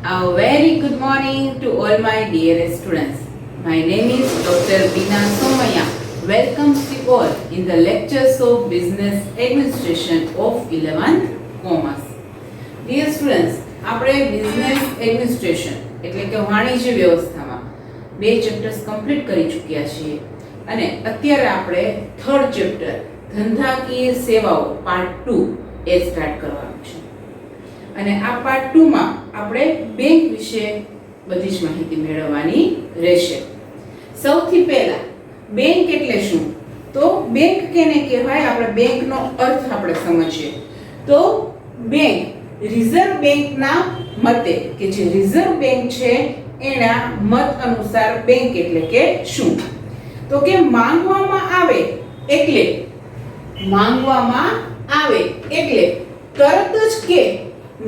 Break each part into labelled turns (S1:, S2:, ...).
S1: A very good morning to all my dear students. My name is Dr. Bina Somaya. Welcome you all in the lectures of Business Administration of 11th Commerce. Dear students, આપણે business administration એટલે કે વાણિજ્ય વ્યવસ્થામાં બે chapters complete કરી ચૂક્યા છીએ અને અત્યારે આપણે થર્ડ ચેપ્ટર ધંધાકીય સેવાઓ પાર્ટ 2 એ સ્ટાર્ટ કરવાનું છે. અને આ પાર્ટ 2 માં આપણે બેંક વિશે બધી જ માહિતી મેળવવાની રહેશે. સૌથી પહેલા બેંક એટલે શું? તો બેંક કેને કહેવાય? આપણે બેંકનો અર્થ આપણે સમજીએ તો બેંક રિઝર્વ બેંકના મતે કે જે રિઝર્વ બેંક છે એના મત અનુસાર બેંક એટલે કે શું? તો કે માંગવામાં આવે એટલે તરત જ કે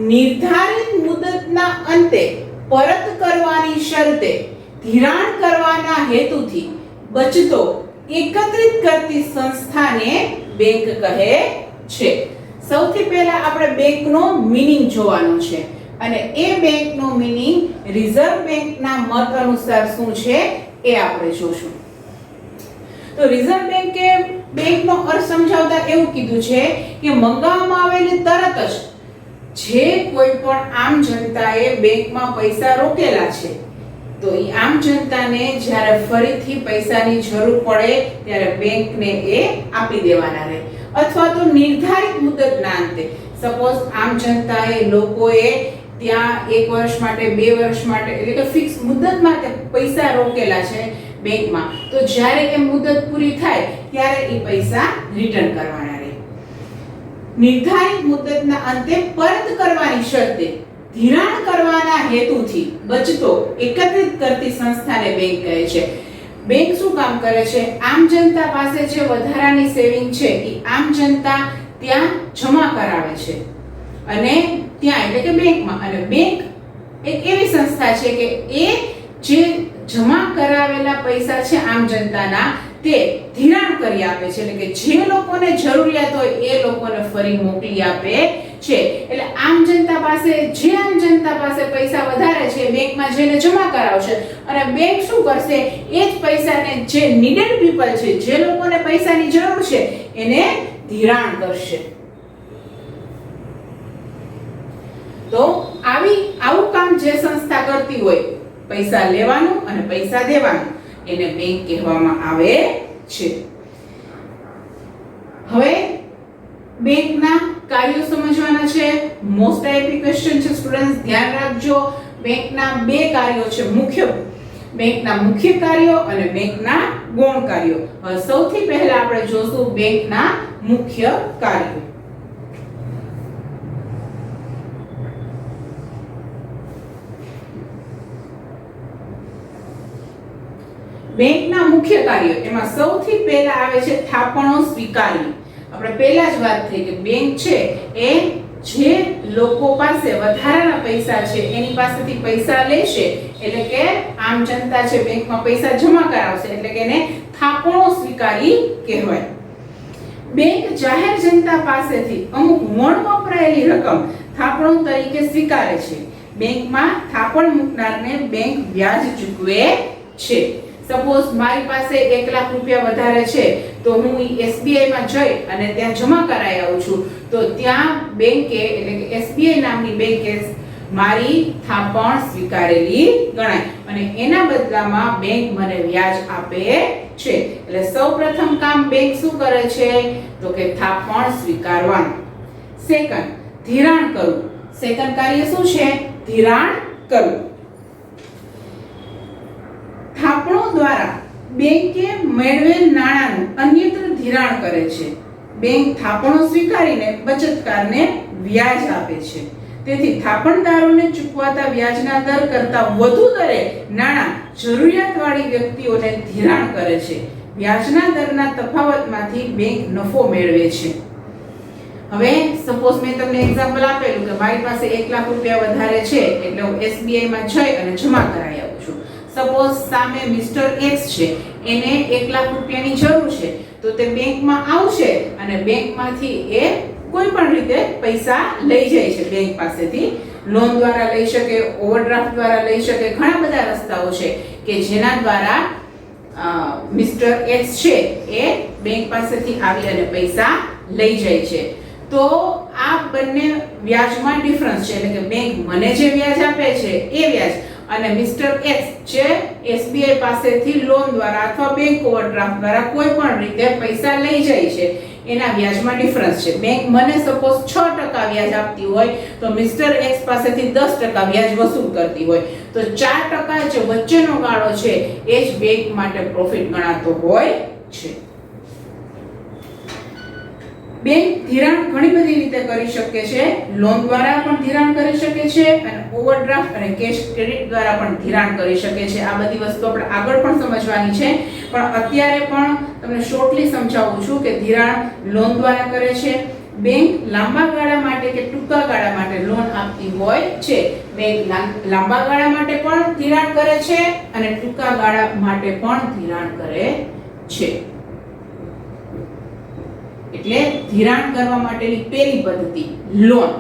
S1: નિર્ધારિત મુદતના અંતે પરત કરવાની શરતે ધિરાણ કરવાના હેતુથી બચતો એકત્રિત કરતી સંસ્થાને બેંક કહે છે. સૌથી પહેલા આપણે બેંકનો મીનિંગ જોવાનો છે અને એ બેંકનો મીનિંગ રિઝર્વ બેંકના મત અનુસાર શું છે એ આપણે જોશું. તો રિઝર્વ બેંકે બેંકનો અર્થ સમજાવતા એવું કીધું છે કે મંગાવવામાં આવેલી તરત જ જે કોઈ પણ આમ જનતાએ બેંકમાં પૈસા રોકેલા છે તો એ આમ જનતાને જ્યારે ફરીથી પૈસાની જરૂર પડે ત્યારે બેંકને એ આપી દેવાના રહે. અથવા તો નિર્ધારિત મુદતના અંતે સપોઝ આમ જનતાએ લોકોએ ત્યાં 1 વર્ષ માટે 2 વર્ષ માટે એટલે કે ફિક્સ મુદત માટે પૈસા રોકેલા છે બેંકમાં, તો જ્યારે એ મુદત પૂરી થાય ત્યારે એ પૈસા રિટર્ન કરવાના રહે. નિર્ધારિત મુદતના અંતે પરત કરવાની શરતે ધિરાણ કરવાના હેતુથી બચતો એકત્રિત કરતી સંસ્થાને બેંક કહે છે. બેંક શું કામ કરે છે? આમ જનતા પાસે જે વધારાની સેવિંગ છે એ આમ જનતા ત્યાં જમા કરાવે છે અને ત્યાં એટલે કે બેંકમાં. અને બેંક એક એવી સંસ્થા છે કે એ જે જમા કરાવેલા પૈસા છે આમ જનતાના તે ધિરાણ કરી આપે છે, એટલે કે જે લોકોને જરૂરિયાત હોય એ લોકોને ફરી મોકલી આપે છે. એટલે આમ જનતા પાસે પૈસા વધારે છે બેંકમાં જઈને જમા કરાવશે અને બેંક શું કરશે? એ જ પૈસાને જે નીડેડ પીપલ છે, જે લોકોને પૈસાની જરૂર છે એને ધિરાણ કરશે. તો આવું કામ જે સંસ્થા કરતી હોય, પૈસા લેવાનું અને પૈસા દેવાનું, એને બેંક કહેવામાં આવે છે. હવે બેંકના કાર્યો સમજવાના છે. મોસ્ટ આઈપી ક્વેશ્ચન છે સ્ટુડન્ટ્સ, ધ્યાન રાખજો. બેંકના બે કાર્યો છે બેંકના મુખ્ય કાર્યો અને બેંકના ગૌણ કાર્યો. હવે સૌથી પહેલા આપણે જોશું બેંકના મુખ્ય કાર્યો. બેંકના મુખ્ય કાર્યો એમાં સૌથી પહેલા આવે છે થાપણો સ્વીકારવી. આપણે પહેલા જ વાત થઈ કે બેંક છે એ જે લોકો પાસે વધારાના પૈસા છે એની પાસેથી પૈસા લેશે, એટલે કે આમ જનતા છે બેંકમાં પૈસા જમા કરાવશે, એટલે કે એને થાપણો સ્વીકારી કહેવાય. બેંક જાહેર જનતા પાસેથી અમુક મણ વપરાયેલી રકમ થાપણો તરીકે સ્વીકારે છે. બેંકમાં થાપણ મૂકનારને બેંક વ્યાજ ચૂકવે છે. સપોઝ મારી પાસે 1 લાખ રૂપિયા વધારે છે તો હું SBI માં જઈ અને ત્યાં જમા કરાવી આવું છું, તો ત્યાં બેંકે એટલે કે SBI નામની બેંકે મારી થાપણ સ્વીકારેલી ગણાય અને એના બદલામાં બેંક મને વ્યાજ આપે છે. એટલે સૌપ્રથમ કામ બેંક શું કરે છે? તો કે થાપણ સ્વીકારવાનું. સેકન્ડ, ધિરાણ કરવું. સેકન્ડ કાર્ય શું છે? ધિરાણ કરવું. થાપણો દ્વારા બેંકે મેળવેલ નાણાંનું અન્યત્ર ધિરાણ કરે છે. બેંક થાપણો સ્વીકારીને બચતકારને વ્યાજ આપે છે. તેથી થાપણદારોને ચૂકવાતા વ્યાજના દર કરતાં વધુ દરે નાણાં જરૂરિયાતવાળી વ્યક્તિઓને ધિરાણ કરે છે. વ્યાજના દરના તફાવતમાંથી બેંક નફો મેળવે છે. હવે સપોઝ મેં તમને એક્ઝામ્પલ આપેલું કે મારી પાસે 1 લાખ રૂપિયા વધારે છે એટલે હું SBI માં જઈ અને જમા કરાવી આવું છું. સપોઝ સામે મિસ્ટર X છે, એને 1 લાખ રૂપિયાની જરૂર છે તો તે બેંકમાં આવશે અને બેંકમાંથી એ કોઈ પણ રીતે પૈસા લઈ જાય છે બેંક પાસેથી લોન દ્વારા લઈ શકે, ઓવરડ્રાફ્ટ દ્વારા લઈ શકે, ઘણા બધા રસ્તાઓ છે કે જેના દ્વારા મિસ્ટર એક્સ છે એ બેંક પાસેથી આવી અને પૈસા લઈ જાય છે. તો આ બંને વ્યાજમાં ડિફરન્સ છે, એટલે કે બેંક મને જે વ્યાજ આપે છે એ વ્યાજ અને મિસ્ટર એક્સ જે એસબીઆઈ પાસેથી લોન દ્વારા અથવા બેંક ઓવરડ્રાફ્ટ દ્વારા કોઈ પણ રીતે પૈસા લઈ જાય છે એના વ્યાજમાં ડિફરન્સ છે. બેંક મને સપોઝ 6% વ્યાજ આપતી હોય તો મિસ્ટર એક્સ પાસેથી 10% વ્યાજ વસૂલ કરતી હોય તો 4% જે વચ્ચેનો ગાળો છે એ જ બેંક માટે પ્રોફિટ ગણાતો હોય છે. બેંક ધિરાણ ઘણી બધી રીતે કરી શકે છે. લોન દ્વારા પણ ધિરાણ કરી શકે છે અને ઓવરડ્રાફ્ટ અને કેશ ક્રેડિટ દ્વારા પણ ધિરાણ કરી શકે છે. આ બધી વસ્તુ આપણે આગળ પણ સમજવાની છે, પણ અત્યારે પણ તમને શોર્ટલી સમજાવું છું કે ધિરાણ લોન દ્વારા કરે છે. બેંક લાંબા ગાળા માટે કે ટૂંકા ગાળા માટે લોન આપતી હોય છે. બેંક લાંબા ગાળા માટે પણ ધિરાણ કરે છે અને ટૂંકા ગાળા માટે પણ ધિરાણ કરે છે. એટલે ધિરાણ કરવા માટેની પહેલી પદ્ધતિ લોન.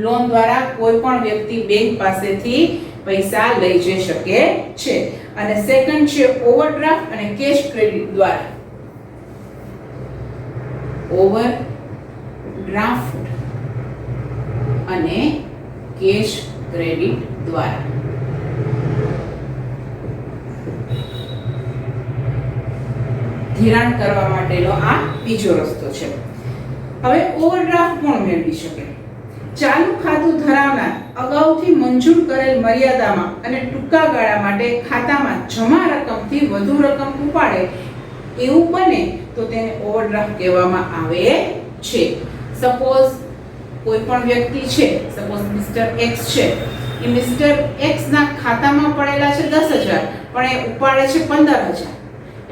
S1: લોન દ્વારા કોઈ પણ વ્યક્તિ બેંક પાસેથી પૈસા લઈ જઈ શકે છે. અને સેકન્ડ છે ઓવરડ્રાફ્ટ અને કેશ ક્રેડિટ દ્વારા. ઓવરડ્રાફ્ટ અને કેશ ક્રેડિટ દ્વારા ધિરાણ કરવા માટેનો આ બીજો રસ્તો છે. હવે ઓવરડ્રાફ્ટ કોણ મેળવી શકે? ચાલુ ખાતું ધરાવનાર અગાઉથી મંજૂર કરેલ મર્યાદામાં અને ટૂંકા ગાળા માટે ખાતામાં જમા રકમથી વધુ રકમ ઉપાડે એવું બને તો તેને ઓવરડ્રાફ્ટ કહેવામાં આવે છે. સપોઝ કોઈ પણ વ્યક્તિ છે, સપોઝ મિસ્ટર એક્સ છે, એ મિસ્ટર એક્સ ના ખાતામાં પડેલા છે 10,000 પણ એ ઉપાડે છે 15,000.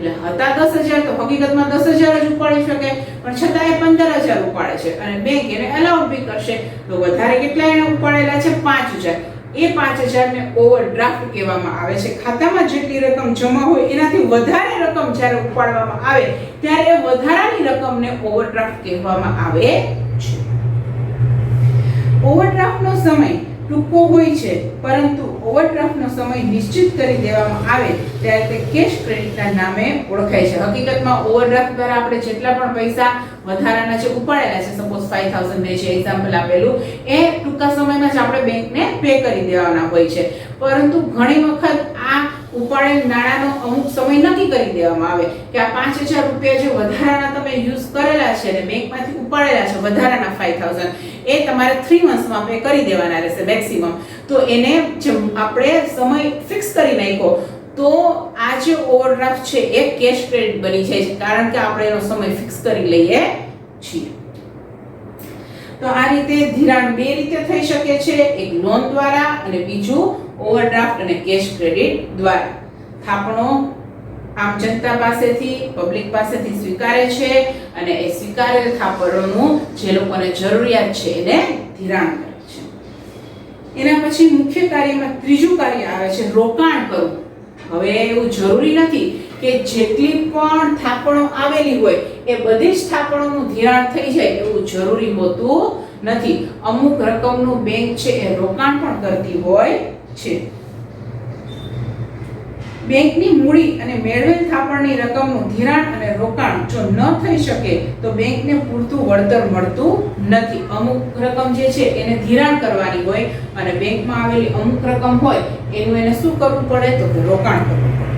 S1: એટલે હતા 10,000 તો હકીકતમાં 10,000 જ ઉપાડી શકે, પણ છતાં એ 15,000 ઉપાડે છે અને બેંક એને અલાઉડ બી કરશે તો વધારે કેટલા એને ઉપાડેલા છે 5,000. એ 5,000 ને ઓવરડ્રાફ્ટ કહેવામાં આવે છે. ખાતામાં જેટલી રકમ જમા હોય એનાથી વધારે રકમ જ્યારે ઉપાડવામાં આવે ત્યારે એ વધારાની રકમને ઓવરડ્રાફ્ટ કહેવામાં આવે છે. ઓવરડ્રાફ્ટનો સમય ટૂંકો હોય છે, પરંતુ ઓવરડ્રાફ્ટનો સમય નિશ્ચિત કરી દેવામાં આવે ત્યારે તે કેશ ક્રેડિટના નામે ઓળખાય છે. હકીકતમાં ઓવરડ્રાફ્ટ દ્વારા આપણે જેટલા પણ પૈસા વધારાના જે ઉપાડેલા છે, સપોઝ 5,000 ને જે એક્ઝામ્પલ આપેલું, એ ટૂંકા સમયમાં જ આપણે બેંકને પે કરી દેવાના હોય છે. પરંતુ ઘણી વખત આ ઉપાડેલ નાણાંનો અમુક સમય નક્કી કરી દેવામાં આવે કે આ 5,000 રૂપિયા જે વધારાના તમે યુઝ કરેલા છે અને બેંકમાંથી ઉપાડેલા છે વધારાના 5,000 એ તમારે 3 મંથ્સમાં પે કરી દેવાના રહેશે મેક્સિમમ. તો એને જે આપણે સમય ફિક્સ કરી નાખ્યો તો આ જે ઓવરડ્રાફ્ટ છે એ કેશ ક્રેડિટ બની જાય છે, કારણ કે આપણે એનો સમય ફિક્સ કરી લઈએ છીએ. તો આ રીતે ધિરાણ બે રીતે થઈ શકે છે, એક લોન દ્વારા અને બીજું ઓવરડ્રાફ્ટ અને કેશ ક્રેડિટ દ્વારા. થાપણો આમ જનતા પાસેથી, પબ્લિક પાસેથી સ્વીકારે છે અને એ સ્વીકારેલ થાપણોનું જે લોકોને જરૂરિયાત છે એને ધિરાણ કરે છે. એના પછી મુખ્ય કાર્યમાં ત્રીજું કાર્ય આવે છે રોકાણ કરવું. હવે એવું જરૂરી નથી કે જેટલી પણ થાપણો આવેલી હોય એ બધી જ થાપણોનું ધિરાણ થઈ જાય એવું જરૂરી હોતું નથી. અમુક રકમનું બેંક છે એ રોકાણ પણ કરતી હોય છે. બેંકની મૂડી અને મેળવેલ થાપણની રકમનું ધિરાણ અને રોકાણ જો ન થઈ શકે તો બેંકને પૂરતું વળતર મળતું નથી. અમુક રકમ જે છે એને ધિરાણ કરવાની હોય અને બેંકમાં આવેલી અમુક રકમ હોય એનું એને શું કરવું પડે તો કે રોકાણ કરવું પડે.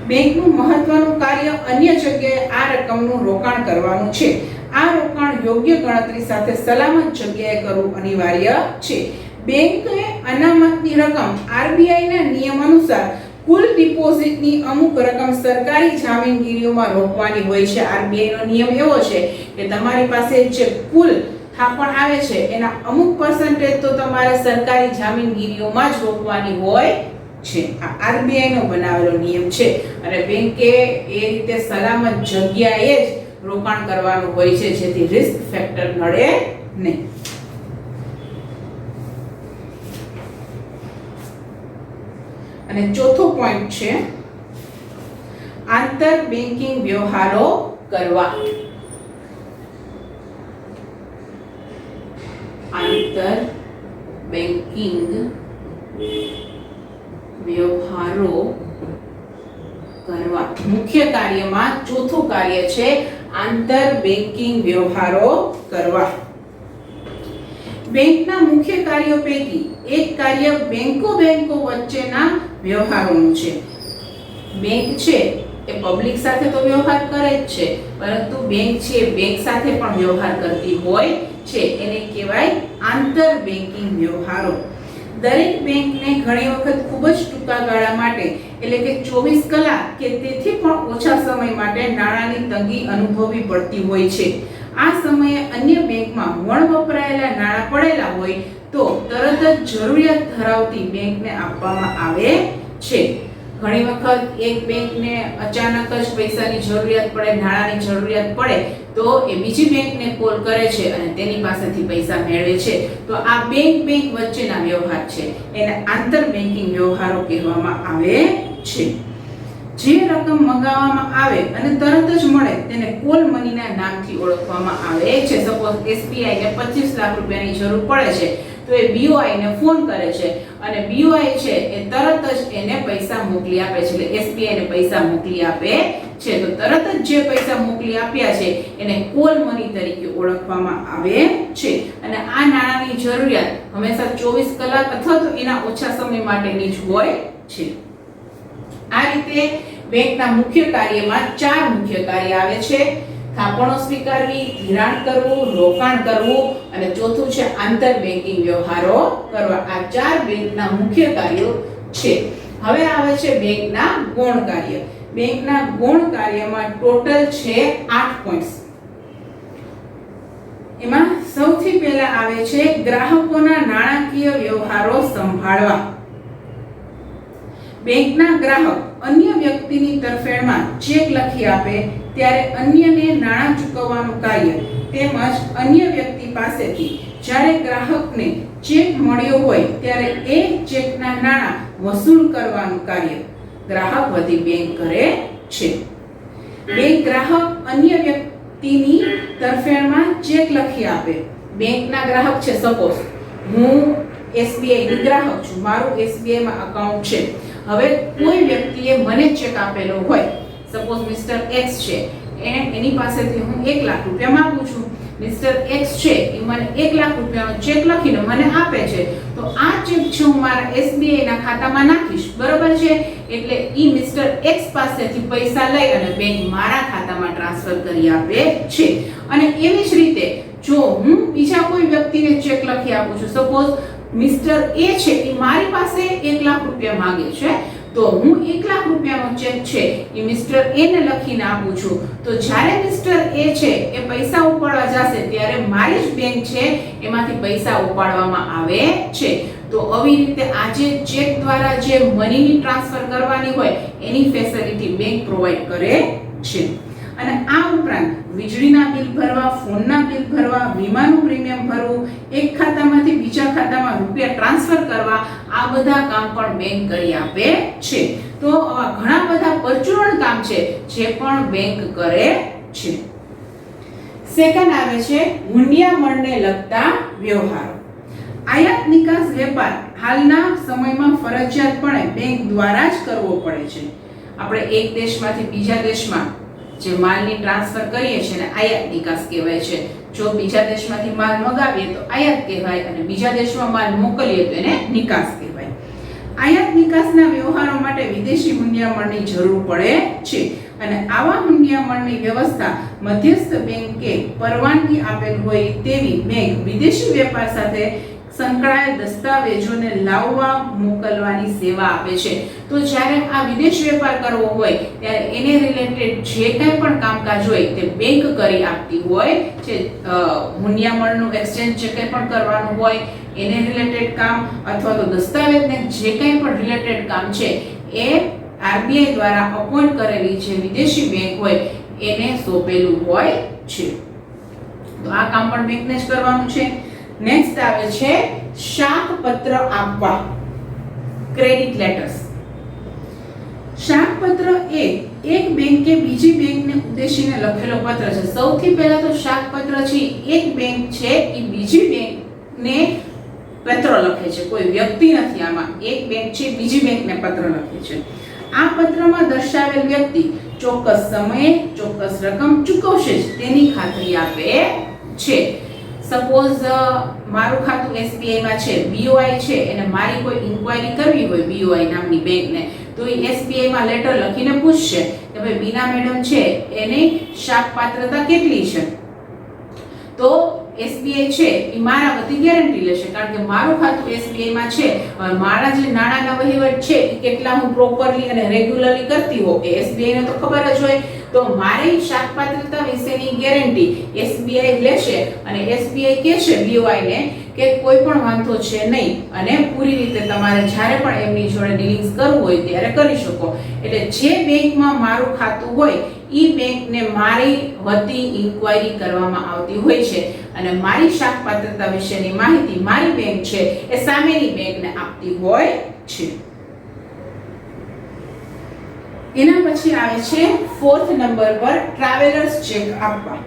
S1: બેંકનું મહત્વનું કાર્ય અન્ય જગ્યાએ આ રકમનું રોકાણ કરવાનું છે. આ રોકાણ યોગ્ય ગણતરી સાથે સલામત જગ્યાએ કરવું અનિવાર્ય છે. બેંકે અનામતની રકમ આરબીઆઈના નિયમ અનુસાર કુલ ડિપોઝિટની અમુક રકમ સરકારી જામીનગીરીઓમાં રોકવાની હોય છે. આરબીઆઈ નો નિયમ એવો છે કે તમારી પાસે જે કુલ થાપણ આવે છે એના અમુક પર્સન્ટેજ તો તમારે સરકારી જામીનગીરીઓમાં જ રોકવાની હોય છે. આ આરબીઆઈ નો બનાવેલો નિયમ છે અને બેંકે એ રીતે સલામત જગ્યાએ જ રોકાણ કરવાનું હોય છે જેથી રિસ્ક ફેક્ટર નડે નહીં. અને ચોથો પોઈન્ટ છે આંતર બેન્કિંગ વ્યવહારો કરવા. આંતર બેન્કિંગ વ્યવહારો કરવા. મુખ્ય કાર્યમાં ચોથું કાર્ય છે આંતર બેન્કિંગ વ્યવહારો કરવા. બેંકના મુખ્ય કાર્યો પૈકી એક કાર્ય બેંકો વચ્ચેના વ્યવહારોનું છે. બેંક છે એ પબ્લિક સાથે તો વ્યવહાર કરે જ છે, પરંતુ બેંક છે બેંક સાથે પણ વ્યવહાર કરતી હોય છે, એને કહેવાય આંતર બેન્કિંગ વ્યવહારો. દરેક બેંકને ઘણી વખત ખૂબ જ ટૂંકા ગાળા માટે એટલે કે 24 કલાક કે તેથી પણ ઓછા સમય માટે નાણાંની તંગી અનુભવવી પડતી હોય છે. આ સમયે અન્ય બેંકમાં વપરાયેલા નાણાં પડેલા હોય તો તરત જ જરૂરિયાત ધરાવતી બેંકને આપવામાં આવે છે. ઘણી વખત એક બેંકને અચાનક જ પૈસાની જરૂરિયાત પડે, નાણાંની જરૂરિયાત પડે તો એ બીજી બેંકને કોલ કરે છે અને તેની પાસેથી પૈસા મેળવે છે. તો આ બેંક વચ્ચેના વ્યવહાર છે એને આંતર બેન્કિંગ વ્યવહારો કહેવામાં આવે છે. જે રકમ મંગાવવામાં આવે અને તરત જ મળે તેને કોલ મનીના નામથી ઓળખવામાં આવે છે. સપોઝ SBI ને 25 લાખ રૂપિયાની જરૂર પડે છે તો એ BOI ને ફોન કરે છે અને BOI છે એ તરત જ એને પૈસા મોકલી આપે છે, એટલે SBI ને પૈસા મોકલી આપે છે. તો તરત જ જે પૈસા મોકલી આપ્યા છે એને કોલ મની તરીકે ઓળખવામાં આવે છે. અને આ નાણાંની જરૂરિયાત હંમેશા 24 કલાક અથવા તો એના ઓછા સમય માટેની જ હોય છે. આ રીતે બેંકના મુખ્ય કાર્યમાં 4 મુખ્ય કાર્ય આવે છે: થાપણો સ્વીકારવી, ધિરાણ કરવું, રોકાણ કરવું અને ચોથું છે આંતર બેન્કિંગ વ્યવહારો કરવા. આ 4 બેંકના મુખ્ય કાર્યો છે. હવે આવે છે બેંકના ગૌણ કાર્ય. બેંકના ગૌણ કાર્યમાં ટોટલ છે 8 પોઈન્ટ્સ. એમાં સૌથી પહેલા આવે છે ગ્રાહકોના નાણાકીય વ્યવહારો સંભાળવા. બેંકના ગ્રાહક અન્ય વ્યક્તિની તરફેણમાં ચેક લખી આપે ત્યારે અન્યને નાણાં ચૂકવવાનું કાર્ય તેમજ અન્ય વ્યક્તિ પાસેથી જ્યારે ગ્રાહકને ચેક મળ્યો હોય ત્યારે એ ચેકના નાણાં વસૂલ કરવાનું કાર્ય ગ્રાહક વતી બેંક કરે છે. બેંક ગ્રાહક અન્ય વ્યક્તિની તરફેણમાં ચેક લખી આપે. બેંકના ગ્રાહક છે, સપોઝ હું SBI ની ગ્રાહક છું, મારું SBI માં અકાઉન્ટ છે. હવે કોઈ વ્યક્તિએ મને ચેક આપેલો હોય, સપોઝ મિસ્ટર X છે, એની પાસેથી હું 1 લાખ રૂપિયા માંગુ છું. મિસ્ટર X છે એ મને 1 લાખ રૂપિયાનો ચેક લખીને મને આપે છે. તો આ ચેક છે હું મારા SBI ના ખાતામાં નાખીશ, બરોબર છે? એટલે ઈ મિસ્ટર X પાસેથી પૈસા લઈ અને બેંક મારા ખાતામાં ટ્રાન્સફર કરી આપે છે. અને એવી જ રીતે જો હું બીજા કોઈ વ્યક્તિને ચેક લખી આપું છું, સપોઝ મિસ્ટર A છે એ મારી પાસે 1 લાખ રૂપિયા માંગે છે, તો હું 1 લાખ રૂપિયાનો ચેક છે એ મિસ્ટર A ને લખીને આપું છું. તો જ્યારે મિસ્ટર A છે એ પૈસા ઉપાડવા જશે ત્યારે મારી જ બેંક છે એમાંથી પૈસા ઉપાડવામાં આવે છે. તો આવી રીતે આજે ચેક દ્વારા જે મનીની ટ્રાન્સફર કરવાની હોય એની ફેસિલિટી બેંક પ્રોવાઈડ કરે છે. અને આ ઉપરાંત વીજળીના બિલ ભરવા, ફોનના બિલ ભરવા, વીમાનું પ્રીમિયમ ભરવું, એક ખાતામાંથી બીજા ખાતામાં રૂપિયા ટ્રાન્સફર કરવા, આ બધા કામ પણ બેંક કરી આપે છે. તો આવા ઘણા બધા પરચુરણ કામ છે જે પણ બેંક કરે છે. સેકન્ડ આવે છે હુંડિયામણને લગતા વ્યવહારો. આયાત નિકાસ વેપાર હાલના સમયમાં ફરજિયાતપણે બેંક દ્વારા જ કરવો પડે છે. આપણે એક દેશમાંથી બીજા દેશમાં જે માલની ટ્રાન્સફર કરીએ છીએ ને આયાત નિકાસ કહેવાય છે. જો બીજા દેશમાંથી માલ મંગાવીએ તો આયાત કહેવાય અને બીજા દેશમાં માલ મોકલીએ તો એને નિકાસ કહેવાય. આયાત નિકાસના વ્યવહારો માટે વિદેશી હુંડિયામણની જરૂર પડે છે અને આવા હુંડિયામણની વ્યવસ્થા મધ્યસ્થ બેંકે પરવાનગી આપેલ હોય તેવી બેંક વિદેશી વેપાર સાથે સંકળાયેલ દસ્તાવેજોને લાવવા મોકલવાની સેવા આપે છે. તો જ્યારે આ વિદેશ વેપાર કરવો હોય ત્યારે એને રિલેટેડ જે કંઈ પણ કામકાજ હોય તે બેંક કરી આપતી હોય છે. હુંડિયામણનું એક્સચેન્જ જે કંઈ પણ કરવાનું હોય એને રિલેટેડ કામ અથવા તો દસ્તાવેજને જે કંઈ પણ રિલેટેડ કામ છે એ RBI દ્વારા અપોઇન્ટ કરેલી જે વિદેશી બેંક હોય એને સોંપેલું હોય છે. તો આ કામ પણ બેંકને જ કરવાનું છે. નેક્સ્ટ આવે છે શાકપત્ર આપવા, ક્રેડિટ લેટર્સ. શાકપત્ર એ એક બેંકે બીજી બેંકને ઉદ્દેશીને લખેલો પત્ર છે. સૌથી પહેલા તો શાકપત્ર છે એક બેંક છે એ બીજી બેંકને પત્ર લખે છે, કોઈ વ્યક્તિ નથી આમાં, એક બેંક છે બીજી બેંકને પત્ર લખે છે. આ પત્રમાં દર્શાવેલ વ્યક્તિ ચોક્કસ સમયે ચોક્કસ રકમ ચૂકવશે જ તેની ખાતરી આપે છે. સપોઝ મારું ખાતું SBI માં છે, BOI છે, અને મારી કોઈ ઇન્ક્વાયરી કરવી હોય BOI નામની બેંકને, તો એ SBI માં લેટર લખીને પૂછશે કે ભાઈ બીના મેડમ છે એની શાખ પાત્રતા કેટલી છે. તો SBI છે એ મારા બધી ગેરંટી લેશે, કારણ કે મારું ખાતું SBI માં છે, મારા જે નાણાંના વહીવટ છે એ કેટલા હું પ્રોપરલી અને રેગ્યુલરલી કરતી હોઉં એ SBI ને તો ખબર જ હોય. તો મારી શાખ પાત્રતા વિશેની ગેરંટી SBI લેશે અને SBI કહેશે BOI ને કે કોઈ પણ વાંધો છે નહીં અને પૂરી રીતે તમારે જ્યારે પણ એમની જોડે ડીલિંગ્સ કરવું હોય ત્યારે કરી શકો. એટલે જે બેંકમાં મારું ખાતું હોય એ બેંકને મારી વતી ઇન્ક્વાયરી કરવામાં આવતી હોય છે અને મારી શાખ પાત્રતા વિશેની માહિતી મારી બેંક છે એ સામેની બેંકને આપતી હોય છે. એના પછી આવે છે 4th નંબર પર ટ્રાવેલર્સ ચેક આપવા.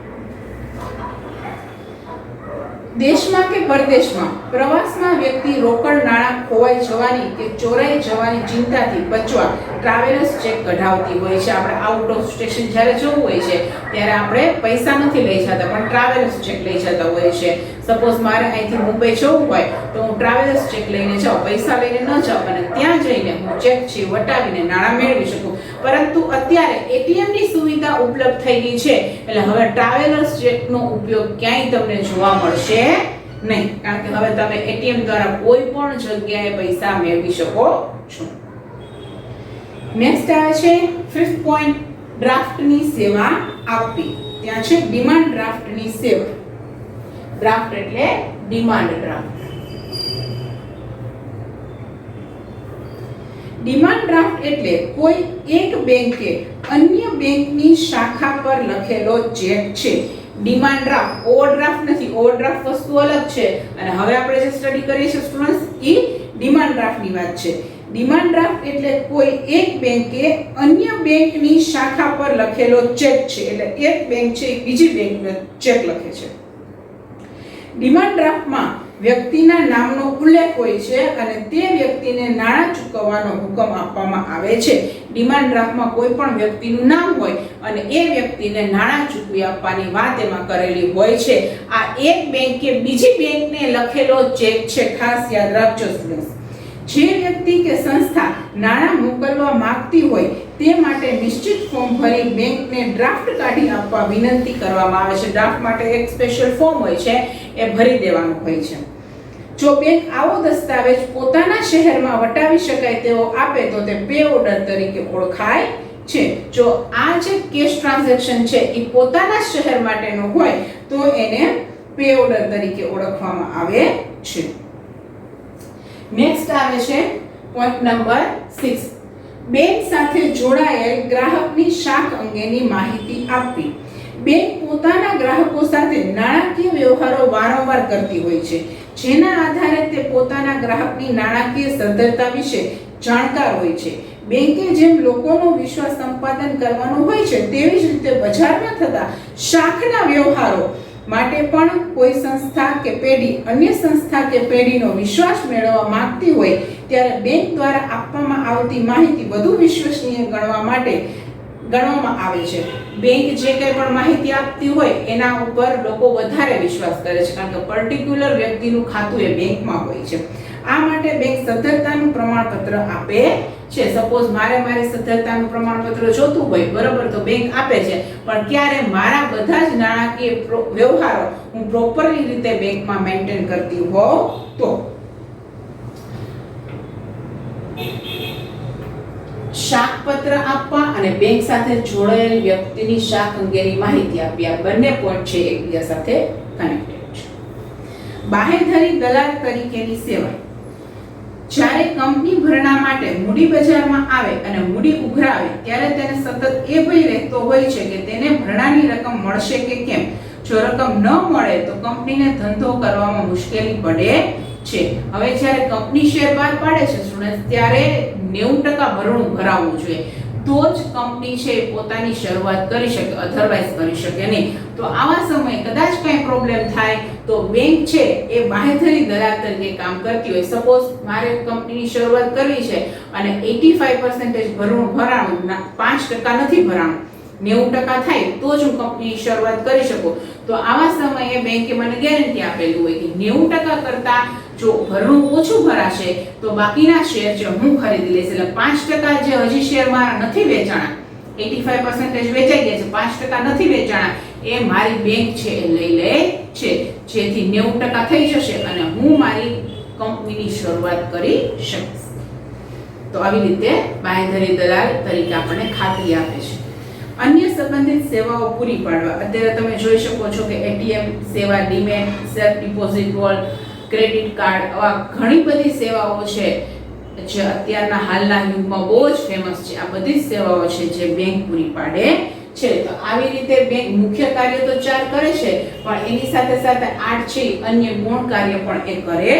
S1: દેશમાં કે પરદેશમાં પ્રવાસમાં વ્યક્તિ રોકડ નાણાં ખોવાઈ જવાની કે ચોરાઈ જવાની ચિંતાથી બચવા ટ્રાવેલર્સ ચેક કઢાવતી હોય છે. આપણે આઉટ ઓફ સ્ટેશન જ્યારે જવું હોય છે ત્યારે આપણે પૈસા નથી લઈ જતા પણ ટ્રાવેલર્સ ચેક લઈ જતા હોય છે. સપોઝ મારે અહીંથી મુંબઈ જવું હોય તો હું ટ્રાવેલર્સ ચેક લઈને જાઉં, પૈસા લઈને ન જાઉં અને ત્યાં જઈને હું ચેક છે વટાવીને નાણાં મેળવી શકું. પરંતુ અત્યારે ATM ની સુવિધા ઉપલબ્ધ થઈ ગઈ છે એટલે હવે ટ્રાવેલર્સ ચેકનો ઉપયોગ ક્યાંય તમને જોવા મળશે નહીં, કારણ કે હવે તમે ATM દ્વારા કોઈ પણ જગ્યાએ પૈસા મેળવી શકો છો. નેક્સ્ટ આવે છે 5th પોઈન્ટ, ડ્રાફ્ટની સેવા આપવી. ત્યાં છે ડિમાન્ડ ડ્રાફ્ટની સેવા. ડ્રાફ્ટ એટલે ડિમાન્ડ ડ્રાફ્ટ. ડિમાન્ડ ડ્રાફ્ટ એટલે કોઈ એક બેંકે અન્ય બેંકની શાખા પર લખેલો ચેક છે. ડિમાન્ડ ડ્રાફ્ટ, ઓવરડ્રાફ્ટ નથી. ઓવરડ્રાફ્ટ વસ્તુ અલગ છે અને હવે આપણે જે સ્ટડી કરીએ છીએ સ્ટુડન્ટ્સ એ ડિમાન્ડ ડ્રાફ્ટની વાત છે. ડિમાન્ડ ડ્રાફ્ટ એટલે કોઈ એક બેંકે અન્ય બેંકની શાખા પર લખેલો ચેક છે. એટલે એક બેંક છે એ બીજી બેંકનો ચેક લખે છે. ડિમાન્ડ ડ્રાફ્ટમાં વ્યક્તિના નામનો ઉલ્લેખ હોય છે અને તે વ્યક્તિને નાણાં ચૂકવવાનો હુકમ આપવામાં આવે છે. ડિમાન્ડ ડ્રાફ્ટમાં કોઈ પણ વ્યક્તિનું નામ હોય અને એ વ્યક્તિને નાણાં ચૂકવી આપવાની વાત એમાં કરેલી હોય છે. આ એક બેંકે બીજી બેંકને લખેલો ચેક છે, ખાસ યાદ રાખજો સ્ટુડન્ટ્સ. જે વ્યક્તિ કે સંસ્થા નાણાં મોકલવા માંગતી હોય તે માટે નિશ્ચિત ફોર્મ ભરી બેંકને ડ્રાફ્ટ કાઢી આપવા વિનંતી કરવામાં આવે છે. ડ્રાફ્ટ માટે એક સ્પેશિયલ ફોર્મ હોય છે એ ભરી દેવાનું હોય છે. જો બેંક આવો દસ્તાવેજ પોતાના શહેરમાં વટાવી શકાય તેવો આપે તો તે પે ઓર્ડર તરીકે ઓળખાય છે. જો આ જે કેશ ટ્રાન્ઝેક્શન છે એ પોતાના શહેર માટેનો હોય તો એને પે ઓર્ડર તરીકે ઓળખવામાં આવે છે. નેક્સ્ટ આવે છે પોઈન્ટ નંબર 6, બેંક સાથે જોડાયેલ ગ્રાહકની શાખ અંગેની માહિતી આપવી. બેંક પોતાના ગ્રાહકો સાથે નાણાકીય વ્યવહારો વારંવાર કરતી હોય છે, જેના આધારે તે પોતાના ગ્રાહકની નાણાકીય સદ્ધરતા વિશે જાણકાર હોય છે. બેંકે જેમ લોકોનો વિશ્વાસ સંપાદન કરવાનો હોય છે તેવી જ રીતે બજારમાં થતા શાખના વ્યવહારો માટે પણ કોઈ સંસ્થા કે પેઢી અન્ય સંસ્થા કે પેઢીનો વિશ્વાસ મેળવવા માંગતી હોય ત્યારે બેંક દ્વારા આપવામાં આવતી માહિતી વધુ વિશ્વસનીય ગણવામાં આવે છે. બેંક જે કંઈ પણ માહિતી આપતી હોય એના ઉપર લોકો વધારે વિશ્વાસ કરે છે, કારણ કે પર્ટિક્યુલર વ્યક્તિનું ખાતું એ બેંકમાં હોય છે. આ માટે બેંક સદ્ધરતાનું પ્રમાણપત્ર આપે છે. સપોઝ મારી સદ્ધરતાનું પ્રમાણપત્ર જોતું હોય, બરોબર, તો બેંક આપે છે, પણ ક્યારે મારા બધા જ નાણાકીય વ્યવહારો હું પ્રોપરલી રીતે બેંકમાં મેન્ટેન કરતી હોઉં તો. શાખપત્ર આપવા અને બેંક સાથે જોડાયેલ વ્યક્તિની શાખ અંગેની માહિતી આપવી, આ બંને પોઈન્ટ છે એકબીજા સાથે કનેક્ટેડ છે. બાહેધરી દલાલ તરીકેની સેવા. જ્યારે કંપની ભરણા માટે મૂડી બજારમાં આવે અને મૂડી ઉઘરાવે ત્યારે તેને સતત એ ભય રહેતો હોય છે કે તેને ભરણાની રકમ મળશે કે કેમ. જો રકમ ન મળે તો કંપનીને ધંધો કરવામાં મુશ્કેલી પડે છે. હવે જ્યારે કંપની શેર બહાર પાડે છે સ્ટુડન્ટ ત્યારે 90% ભરણું ભરાવવું જોઈએ, તો જ કંપની છે પોતાની શરૂઆત કરી શકે, અધરવાઇઝ કરી શકે નહીં. તો આવા સમયે કદાચ કંઈ પ્રોબ્લેમ થાય તો બેંક છે એ બાંહેધરી દલાલ તરીકે કામ કરતી હોય. સપોઝ મારે કંપનીની શરૂઆત કરવી છે અને 85% ભરાણું 5% નથી ભરાણું, 90% થાય તો જ હું કંપનીની શરૂઆત કરી શકું. તો આવા સમયે બેંકે મને ગેરંટી આપેલું હોય કે 90% કરતા જો ભરણું ઓછું ભરાશે તો બાકીના શેર છે હું ખરીદી લઈશ. એટલે 5% જે હજી શેર મારા નથી વેચાણા, 85% વેચાઈ ગયા છે, 5% નથી વેચાણા, એ મારી બેંક છે એ લઈ લે છે, જેથી 90% થઈ જશે અને હું મારી કંપનીની શરૂઆત કરી શકીશ. તો આવી રીતે બાંહેધરી દલાલ તરીકે આપણને ખાતરી આપે છે. અન્ય સંબંધિત સેવાઓ પૂરી પાડવા, અત્યારે તમે જોઈ શકો છો કે એટીએમ સેવા, demat, self deposit volt, credit card, આવા ઘણી બધી સેવાઓ છે જે અત્યારના હાલના યુગમાં બહુ જ ફેમસ છે. આ બધી સેવાઓ છે જે બેંક પૂરી પાડે છે. તો આવી રીતે બેંક મુખ્ય કાર્ય તો 4 કરે છે, પણ એની સાથે સાથે 8 છે અન્ય ગૌણ કાર્ય પણ એ કરે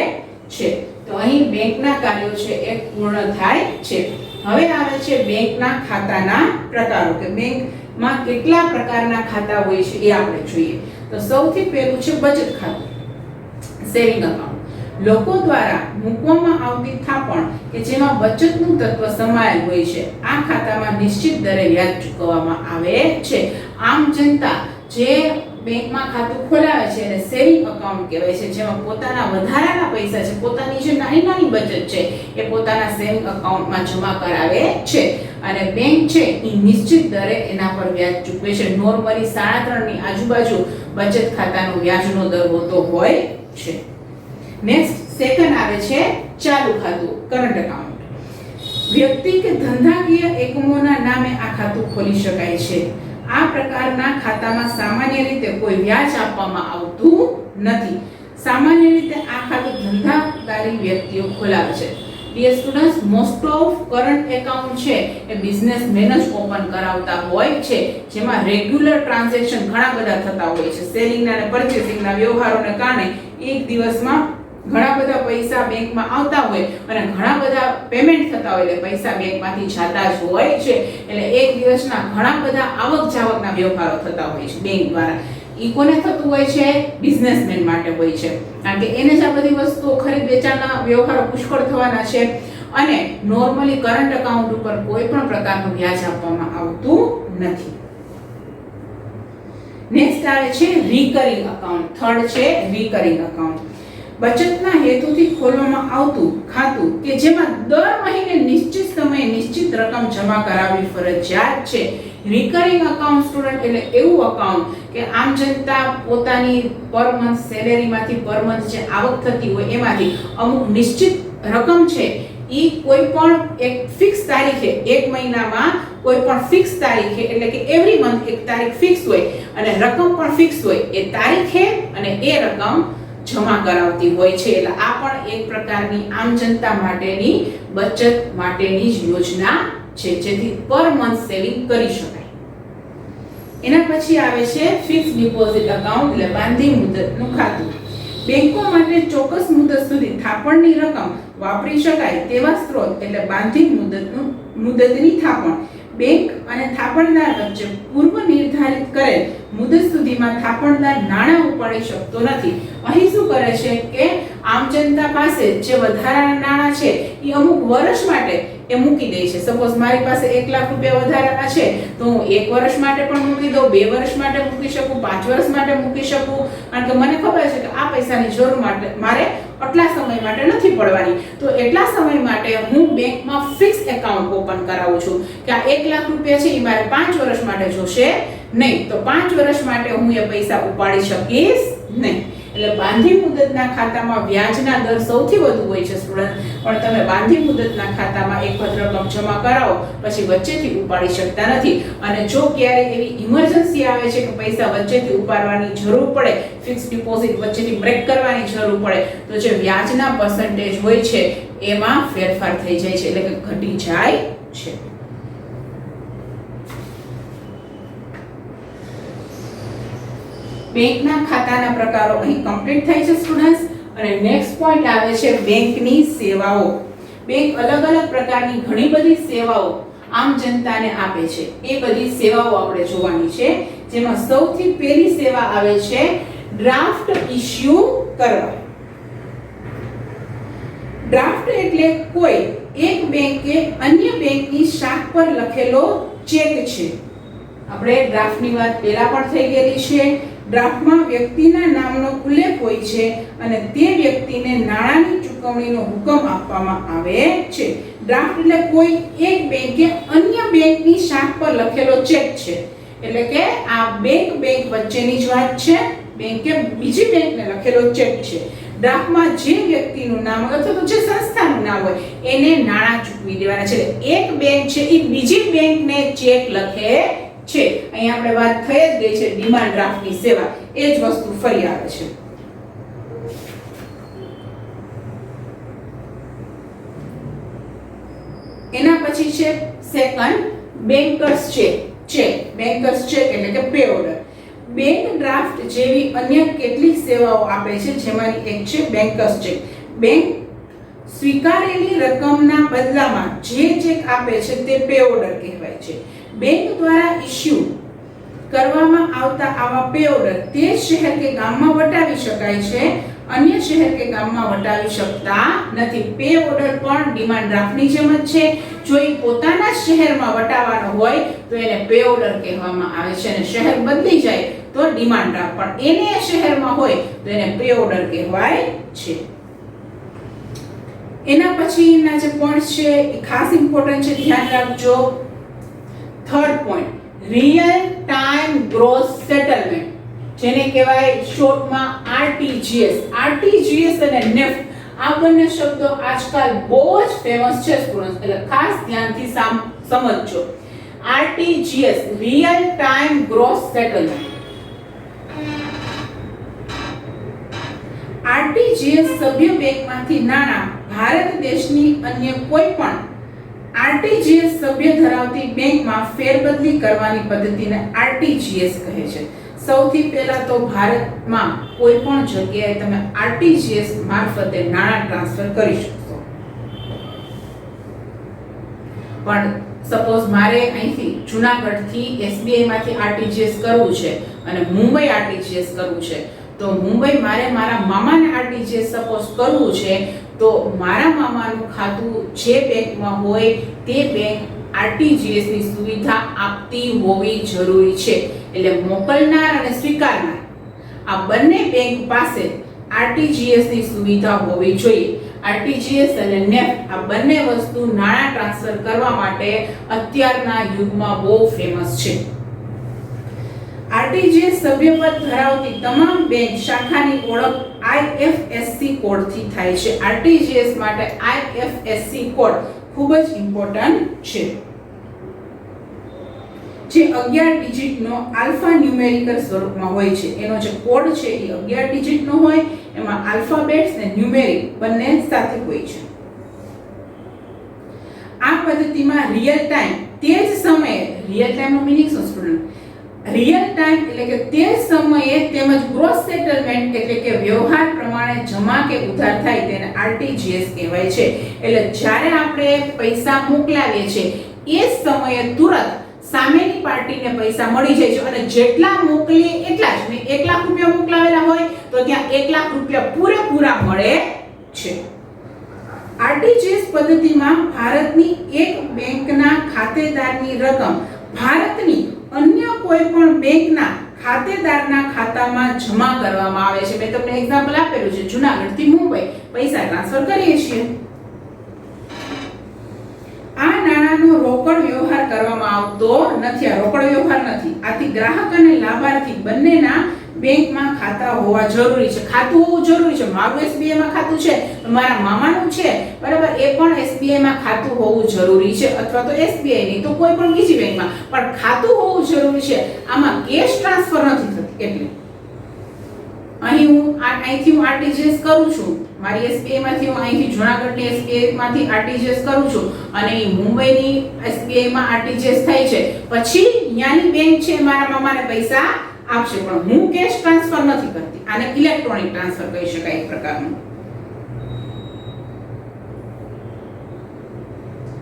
S1: છે. તો અહીં બેંકના કાર્યો છે એ પૂર્ણ થાય છે. હવે આવે છે બેંકના ખાતાના પ્રકારો, કે બેંકમાં કેટલા પ્રકારના ખાતા હોય છે એ આપણે જોઈએ. તો સૌથી પહેલું છે બચત ખાતું, સેવિંગ એકાઉન્ટ. લોકો દ્વારા મૂકવામાં આવતી થાપણ કે જેમાં બચતનું તત્વ સમાયેલ હોય છે, આ ખાતામાં નિશ્ચિત દરે વ્યાજ ચૂકવવામાં આવે છે. આમ જનતા જે બેંકમાં ખાતું ખોલાવે છે એને સેવિંગ એકાઉન્ટ કહેવાય છે, જેમાં પોતાના વધારાના પૈસા છે, પોતાની જે નાની નાની બચત છે એ પોતાના સેવિંગ એકાઉન્ટમાં જમા કરાવે છે અને બેંક છે એ નિશ્ચિત દરે એના પર વ્યાજ ચૂકવે છે. નોર્મલી 3.5 ની આજુબાજુ બચત ખાતાનો વ્યાજનો દર હોતો હોય છે. નેક્સ્ટ સેકન્ડ આવે છે ચાલુ ખાતું, કરંટ એકાઉન્ટ. વ્યક્તિ કે ધંધાકીય એકમોના નામે આ ખાતું ખોલી શકાય છે. આ પ્રકારના ખાતામાં સામાન્ય રીતે કોઈ વ્યાજ આપવામાં આવતું નથી. સામાન્ય રીતે આ ખાતું ધંધાદારી વ્યક્તિઓ ખોલાવે છે. Dear students, most of current account છે એ બિઝનેસમેન જ ઓપન કરાવતા હોય છે, જેમાં રેગ્યુલર ટ્રાન્ઝેક્શન ઘણા બધા થતા હોય છે. સેલિંગના અને પર્ચેસિંગના વ્યવહારોને કારણે એક દિવસમાં ઘણા બધા પૈસા બેંકમાં આવતા હોય અને ઘણા બધા પેમેન્ટ થતા હોય, એટલે પૈસા બેંકમાંથી જતા જ હોય છે. એટલે એક દિવસના ઘણા બધા આવક જાવકના વ્યવહારો થતા હોય છે બેંક દ્વારા. ઈ કોને થતું હોય છે? બિઝનેસમેન માટે હોય છે, કારણ કે એને જ આ બધી વસ્તુઓ ખરીદ વેચાણના વ્યવહારો પુષ્કળ થવાના છે અને નોર્મલી કરંટ એકાઉન્ટ ઉપર કોઈ પણ પ્રકારનું વ્યાજ આપવામાં આવતું નથી. નેક્સ્ટ આવે છે રિકરિંગ એકાઉન્ટ. થર્ડ છે રિકરિંગ એકાઉન્ટ. બચતના હેતુથી ખોલવામાં આવતું ખાતું કે જેમાં દર મહિને નિશ્ચિત સમયે નિશ્ચિત રકમ જમા કરાવવી ફરજિયાત છે. રિકરિંગ એકાઉન્ટ સ્ટુડન્ટ એટલે એવું એકાઉન્ટ કે આમ જનતા પોતાની પર મંથ સેલેરીમાંથી પર મંથ જે આવક થતી હોય એમાંથી અમુક નિશ્ચિત રકમ છે ઈ કોઈ પણ એક ફિક્સ તારીખે, એક મહિનામાં કોઈ પણ ફિક્સ તારીખે, એટલે કે એવરી મંથ એક તારીખ ફિક્સ હોય અને રકમ પણ ફિક્સ હોય, એ તારીખે અને એ રકમ જમા કરાવતી હોય છે. એટલે આ પણ એક પ્રકારની આમ જનતા માટેની બચત માટેની જ યોજના છે, જેથી પર મંથ સેવિંગ કરી શકાય. એના પછી આવે છે ફિક્સ ડિપોઝિટ એકાઉન્ટ, એટલે બાંધી મુદતનું ખાતું. બેંકો માટે ચોક્કસ મુદત સુધી થાપણની રકમ વાપરી શકાય તેવા સ્ત્રોત એટલે બાંધી મુદતની થાપણ. બેંક અને થાપણદાર વચ્ચે પૂર્વ નિર્ધારિત કરેલ મુદત સુધીમાં થાપણદાર નાણાં ઉપાડી શકતો નથી. અહીં શું કરે છે કે આમ જનતા પાસે જે વધારાના નાણાં છે એ અમુક વર્ષ માટે એ મૂકી દે છે. સપોઝ મારી પાસે 1 લાખ રૂપિયા વધારાના છે તો હું 1 વર્ષ માટે પણ મૂકી દઉં, 2 વર્ષ માટે મૂકી શકું, 5 વર્ષ માટે મૂકી શકું, કારણ કે મને ખબર છે કે આ પૈસાની જરૂર માટે મારે આટલા સમય માટે નથી પડવાની. તો એટલા સમય માટે હું બેંકમાં ફિક્સ એકાઉન્ટ ઓપન કરાવું છું કે આ 1 લાખ રૂપિયા છે એ મારે 5 વર્ષ માટે જોશે નહીં, તો 5 વર્ષ માટે હું એ પૈસા ઉપાડી શકીશ નહીં. એટલે બાંધી મુદતના ખાતામાં વ્યાજના દર સૌથી વધુ હોય છે સ્ટુડન્ટ, પણ તમે બાંધી મુદતના ખાતામાં એક વખત રકમ જમા કરાવો પછી વચ્ચેથી ઉપાડી શકતા નથી. અને જો ક્યારે એવી ઇમરજન્સી આવે છે કે પૈસા વચ્ચેથી ઉપાડવાની જરૂર પડે, ફિક્સ ડિપોઝિટ વચ્ચેથી બ્રેક કરવાની જરૂર પડે, તો જે વ્યાજના પર્સન્ટેજ હોય છે એમાં ફેરફાર થઈ જાય છે, એટલે કે ઘટી જાય છે. બેંકના ખાતાના પ્રકારો અહીં કમ્પ્લીટ થાય છે સ્ટુડન્ટ્સ. અને નેક્સ્ટ પોઈન્ટ આવે છે બેંકની સેવાઓ. બેંક અલગ અલગ પ્રકારની ઘણી બધી સેવાઓ આમ જનતાને આપે છે. એ બધી સેવાઓ આપણે જોવાની છે, જેમાં સૌથી પહેલી સેવા આવે છે ડ્રાફ્ટ ઇશ્યુ કરવા. ડ્રાફ્ટ એટલે કોઈ એક બેંકે અન્ય બેંકની શાખ પર લખેલો ચેક છે. આપણે ડ્રાફ્ટની વાત પહેલા પણ થઈ ગયેલી છે. ડ્રાફ્ટમાં વ્યક્તિના નામનો ઉલ્લેખ હોય છે અને તે વ્યક્તિને નાણાંની ચૂકવણીનો હુકમ આપવામાં આવે છે. ડ્રાફ્ટ એટલે કોઈ એક બેંકે અન્ય બેંકની શાખ પર લખેલો ચેક છે. એટલે કે આ બેંક વચ્ચેની જ વાત છે. બેંકે બીજી બેંકને લખેલો ચેક છે. ડ્રાફ્ટમાં જે વ્યક્તિનું નામ અથવા તો જે સંસ્થાનું નામ હોય એને નાણાં ચૂકવી દેવાના છે. એક બેંક છે એ બીજી બેંકને ચેક લખે છે. અહીં આપણે વાત થઈ જ ગઈ છે ડિમાન્ડ ડ્રાફ્ટની સેવા. એ જ વસ્તુ ફરી આવે છે. એના પછી છે second bankers cheque. Bankers cheque એટલે કે પે ઓર્ડર. બેંક ડ્રાફ્ટ જેવી અન્ય કેટલીક સેવાઓ આપે છે, જેમાંની એક છે બેન્કર્સ ચેક. બેંક સ્વીકારેલી રકમના બદલામાં જે ચેક આપે છે તે પે ઓર્ડર કહેવાય છે. બેંક દ્વારા ઇશ્યુ કરવામાં આવતા આવા પે ઓર્ડર તે શહેર કે ગામમાં વટાવી શકાય છે, અન્ય શહેર કે ગામમાં વટાવી શકતા નથી. પે ઓર્ડર પણ ડિમાન્ડ ડ્રાફ્ટની જેમ જ છે. જો એ પોતાના શહેરમાં વટાવવાનો હોય તો એને પે ઓર્ડર કહેવામાં આવે છે અને શહેર બદલી જાય તો ડિમાન્ડ ડ્રાફ્ટ. પણ એને શહેરમાં હોય તો એને પે ઓર્ડર કહેવાય છે. એના પછીના જે પોઈન્ટ છે એ ખાસ ઇમ્પોર્ટન્ટ છે, ધ્યાન રાખજો. Third point, real time gross settlement, જેને કહેવાય શોર્ટમાં આરટીજીએસ. આરટીજીએસ અને નેફ્ટ આ બંને શબ્દો આજકાલ બહુ જ ફેમસ છે સ્ટુડન્ટ્સ, એટલે ખાસ ધ્યાનથી સમજજો. RTGS real time gross settlement. RTGS સભ્ય બેંકમાંથી નાણાં ભારત દેશની અન્ય કોઈ પણ આરટીજીએસ સભ્ય ધરાવતી બેંકમાં ફેરબદલી કરવાની પદ્ધતિને આરટીજીએસ કહે છે. સૌથી પહેલા તો ભારતમાં કોઈ પણ જગ્યાએ તમે આરટીજીએસ મારફતે નાણાં ટ્રાન્સફર કરી શકશો. પણ સપોઝ મારે અહીંથી જૂનાગઢથી એસબીઆઈ માંથી આરટીજીએસ કરવું છે અને મુંબઈ આરટીજીએસ કરવું છે, તો મુંબઈ મારે મારા મામાને આરટીજીએસ સપોઝ કરવું છે, તો મારા મામાનું ખાતું જે બેંકમાં હોય તે બેંક આરટીજીએસ ની સુવિધા આપતી હોવી જરૂરી છે. એટલે મોકલનાર અને સ્વીકારનાર આ બંને બેંક પાસે આરટીજીએસ ની સુવિધા હોવી જોઈએ. આરટીજીએસ અને નેફ્ટ આ બંને વસ્તુ નાણાં ટ્રાન્સફર કરવા માટે અત્યારના યુગમાં બહુ ફેમસ છે. આરટીજીએસ સભ્યપદ ધરાવતી તમામ બેંક શાખાની ઓળખ આઈએફએસસી કોડથી થાય છે. આરટીજીએસ માટે આઈએફએસસી કોડ ખૂબ જ ઇમ્પોર્ટન્ટ છે, જે 11 ડિજિટનો આલ્ફા ન્યુમેરિકલ સ્વરૂપમાં હોય છે. એનો જે કોડ છે એ 11 ડિજિટનો હોય, એમાં આલ્ફાબેટ્સ અને ન્યુમેરિક બંને સાથે હોય છે. આ પદ્ધતિમાં રિયલ ટાઈમ તે જ સમયે, રિયલ ટાઈમનો મીનિંગ શું સ્ટુડન્ટ? રિયલ ટાઈમ એટલે કે તે સમયે તેમજ ગ્રોસ સેટલમેન્ટ એટલે કે વ્યવહાર પ્રમાણે જમા કે ઉધાર થાય તેને આરટીજીએસ કહેવાય છે. એટલે જ્યારે આપણે પૈસા મોકલાવીએ છીએ એ સમયે તુરંત સામેની પાર્ટીને પૈસા મળી જાય છે અને જેટલા મોકલીએ એટલા જ. મેં 1 લાખ રૂપિયા મોકલાવેલા હોય તો ત્યાં 1 લાખ રૂપિયા પૂરેપૂરા મળે છે. આરટીજીએસ પદ્ધતિમાં ભારતની એક બેંકના ખાતેદારની રકમ ભારતની અન્ય કોઈ પણ બેંકના ખાતેદારના ખાતામાં જમા કરવામાં આવે છે. મેં તમને એક્ઝામ્પલ આપેલું છે, જૂનાગઢથી મુંબઈ પૈસા ટ્રાન્સફર કરીએ છીએ. આ નાણાંનો રોકડ વ્યવહાર કરવામાં આવતો નથી. આ રોકડ વ્યવહાર નથી. આથી ગ્રાહક અને લાભાર્થી બંનેના બેંકમાં ખાતા હોવા જરૂરી છે. ખાતું હોવું જરૂરી છે. મારું એસબીઆઈ માં ખાતું છે, મારા મામાનું છે, બરાબર, એ પણ એસબીઆઈ માં ખાતું હોવું જરૂરી છે, અથવા તો એસબીઆઈ નહીં તો કોઈ પણ બીજી બેંકમાં પણ ખાતું હોવું જરૂરી છે. આમાં કેશ ટ્રાન્સફર નથી થતી. એટલે અહીં હું અહીંથી હું આરટીજીએસ કરું છું, મારી એસબીઆઈ માંથી હું અહીંથી જૂનાગઢની એસબીઆઈ માંથી આરટીજીએસ કરું છું અને મુંબઈની એસબીઆઈ માં આરટીજીએસ થાય છે. પછી ત્યાંની બેંક છે મારા મામાને પૈસા આપશે, પણ હું કેશ ટ્રાન્સફર નથી કરતી. આને ઇલેક્ટ્રોનિક ટ્રાન્સફર કહી શકાય એક પ્રકારનું.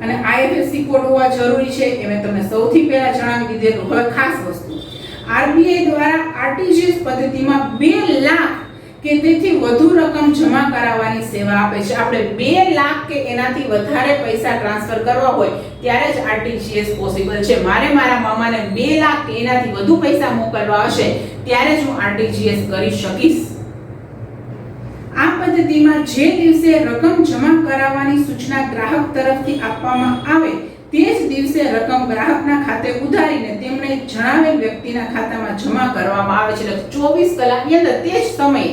S1: અને આઈએફએસસી કોડ હોવા જરૂરી છે, એ મેં તમને સૌથી પહેલા જણાવી દીધેલું. હવે ખાસ વસ્તુ, આરબીઆઈ દ્વારા આરટીજીએસ પદ્ધતિમાં 2 લાખ કે તેથી વધુ રકમ જમા કરાવવાની સેવા આપે છે. આપણે 2 લાખ કે એનાથી વધારે પૈસા ટ્રાન્સફર કરવા હોય ત્યારે જ આરટીજીએસ પોસિબલ છે. મારે મારા મામાને 2 લાખ કે એનાથી વધુ પૈસા મોકલવા હશે ત્યારે જ હું આરટીજીએસ કરી શકીશ. આ પદ્ધતિમાં જે દિવસે રકમ જમા કરાવવાની સૂચના ગ્રાહક તરફથી આપવામાં આવે તે જ દિવસે રકમ ગ્રાહકના ખાતે ઉધારીને તેમણે જણાવેલ વ્યક્તિના ખાતામાં જમા કરવામાં આવે છે. એટલે 24 કલાકની અંદર તે જ સમયે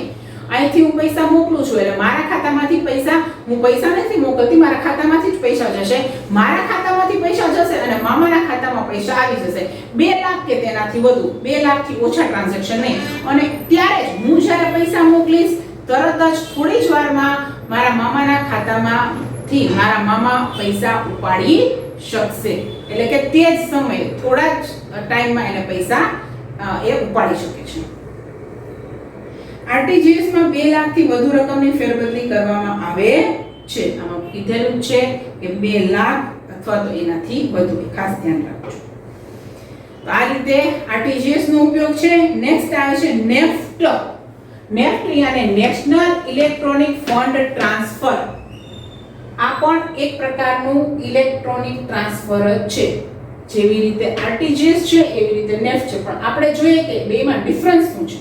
S1: અહીંથી હું પૈસા મોકલું છું એટલે મારા ખાતામાંથી પૈસા, હું પૈસા નથી મોકલતી, મારા ખાતામાંથી જ પૈસા જશે. મારા ખાતામાંથી પૈસા જશે અને મામાના ખાતામાં પૈસા આવી જશે. 2 લાખ કે તેનાથી વધુ, 2 લાખથી ઓછા ટ્રાન્ઝેક્શન નહીં. અને ત્યારે જ હું જ્યારે પૈસા મોકલીશ તરત જ થોડી જ વારમાં મારા મામાના ખાતામાંથી મારા મામા પૈસા ઉપાડી શકશે. એટલે કે તે જ સમયે થોડા જ ટાઈમમાં એને પૈસા એ ઉપાડી શકે છે. આરટીજીએસ માં 2 લાખથી વધુ રકમની ફેરબદલી કરવામાં આવે છે. આમાં કીધેલું છે કે 2 લાખ અથવા તો એનાથી વધુ, ખાસ ધ્યાન રાખજો. તો આ રીતે આરટીજીએસ નો ઉપયોગ છે. નેક્સ્ટ આવે છે નેફ્ટ. નેફ્ટ એટલે નેશનલ ઇલેક્ટ્રોનિક ફંડ ટ્રાન્સફર. આ પણ એક પ્રકારનું ઇલેક્ટ્રોનિક ટ્રાન્સફર જ છે. જેવી રીતે આરટીજીએસ છે એવી રીતે નેફ્ટ છે. પણ આપણે જોઈએ કે બેમાં ડિફરન્સ શું છે.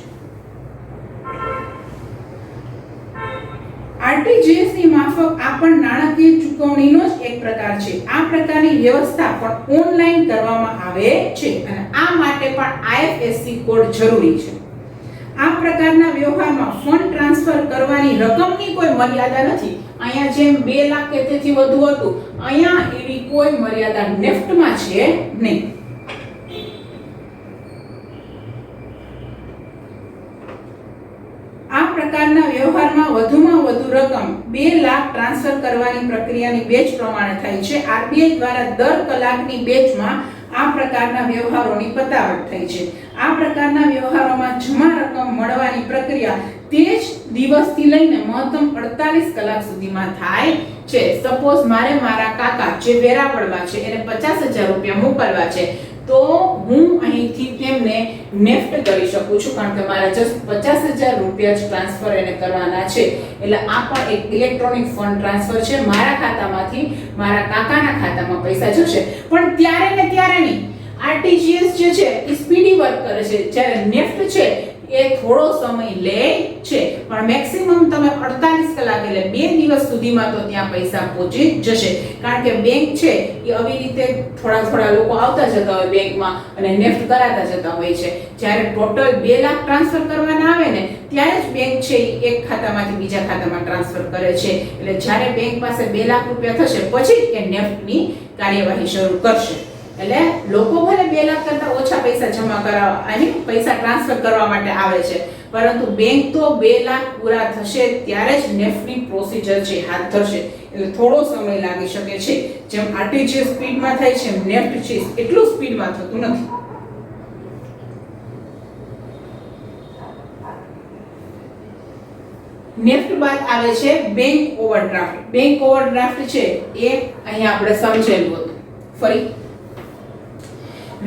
S1: આરટીજીએસ ની માફક આ પણ નાણાકીય ચૂકવણીનો જ એક પ્રકાર છે. આ પ્રકારની વ્યવસ્થા પણ ઓનલાઈન કરવામાં આવે છે અને આ માટે પણ આઈએફએસસી કોડ જરૂરી છે. આ પ્રકારના વ્યવહારમાં ફંડ ટ્રાન્સફર કરવાની રકમની કોઈ મર્યાદા નથી. અહીંયા જેમ 2 લાખ કે તેથી વધુ હતું, અહીંયા એવી કોઈ મર્યાદા નેફ્ટમાં છે નહીં. આ પ્રકારના વ્યવહારમાં વધુમાં વધુ રકમ 2 લાખ ટ્રાન્સફર કરવાની પ્રક્રિયાની બેચ પ્રમાણે થાય છે. આરબીઆઈ દ્વારા દર કલાકની બેચમાં આ પ્રકારના વ્યવહારોની પતાવટ થઈ છે. આ પ્રકારના વ્યવહારોમાં જમા રકમ મળવાની પ્રક્રિયા તે જ દિવસથી લઈને મહત્તમ 48 કલાક સુધીમાં થાય છે. સપોઝ મારે મારા કાકા જે વેરાવળમાં છે એને 50,000 રૂપિયા મોકલવા છે તો હું અહીંથી તેમને નેફ્ટ કરી શકું છું કારણ કે મારા જસ્ટ 50,000 રૂપિયા જ ટ્રાન્સફર એને કરવાના છે. એટલે આ પણ એક ઇલેક્ટ્રોનિક ફંડ ટ્રાન્સફર છે. મારા ખાતામાંથી મારા કાકાના ખાતામાં પૈસા જશે. પણ ત્યારે ને ત્યારે નહીં. આરટીજીએસ જે છે એ સ્પીડી વર્ક કરે છે, જ્યારે નેફ્ટ છે એ થોડો સમય લે છે. પણ મેક્સિમમ તમે 48 કલાક એટલે 2 દિવસ સુધીમાં તો ત્યાં પૈસા પહોંચી જશે. કારણ કે બેંક છે એ આવી રીતે થોડા લોકો આવતા જતા હોય બેંકમાં અને નેફ્ટ કરાતા જતા હોય છે. જ્યારે ટોટલ 2 લાખ ટ્રાન્સફર કરવાના આવે ને ત્યારે જ બેંક છે એ એક ખાતામાંથી બીજા ખાતામાં ટ્રાન્સફર કરે છે. એટલે જ્યારે બેંક પાસે 2 લાખ રૂપિયા થશે પછી એ નેફ્ટની કાર્યવાહી શરૂ કરશે. એટલે લોકો ભલે 2 લાખ કરતા ઓછા પૈસા જમા કરાવવા અને પૈસા ટ્રાન્સફર કરવા માટે આવે છે, પરંતુ બેંક તો 2 લાખ પૂરા થશે ત્યારે જ નેફ્ટની પ્રોસિજર છે હાથ ધરશે. એટલે થોડો સમય લાગી શકે છે. જેમ આરટીજીએસ સ્પીડમાં થાય છે એમ નેફ્ટ છે એટલું સ્પીડમાં થતું નથી. નેફ્ટ બાદ આવે છે બેંક ઓવરડ્રાફ્ટ. બેંક ઓવરડ્રાફ્ટ છે એ અહીંયા આપણે સમજેલું હતું. ફરી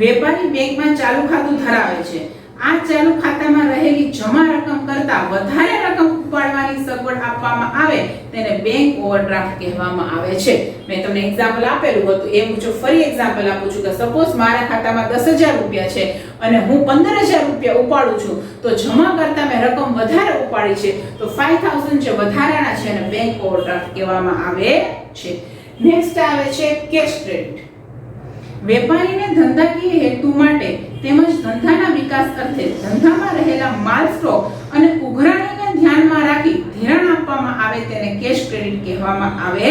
S1: વેપારી બેંકમાં ચાલુ ખાતું ધરાવે છે. આ ચાલુ ખાતામાં રહેલી જમા રકમ કરતા વધારે રકમ ઉપાડવાની સગવડ આપવામાં આવે તેને બેંક ઓવરડ્રાફ્ટ કહેવામાં આવે છે. મેં તમને એક્ઝામ્પલ આપેલું હતું એ મુજબ ફરી એક્ઝામ્પલ આપું છું કે સપોઝ મારા ખાતામાં 10,000 રૂપિયા છે અને હું 15,000 રૂપિયા ઉપાડું છું તો જમા કરતા મેં રકમ વધારે ઉપાડી છે તો 5,000 જે વધારાના છે એને બેંક ઓવરડ્રાફ્ટ કહેવામાં આવે છે. નેક્સ્ટ આવે છે કેશ ક્રેડિટ. વેપારીને ધંધાકીય હેતુ માટે તેમજ ધંધાના વિકાસ અર્થે ધંધામાં રહેલા માલ સ્ટોક અને ઉઘરાણીને ધ્યાનમાં રાખી ધિરાણ આપવામાં આવે તેને કેશ ક્રેડિટ કહેવામાં આવે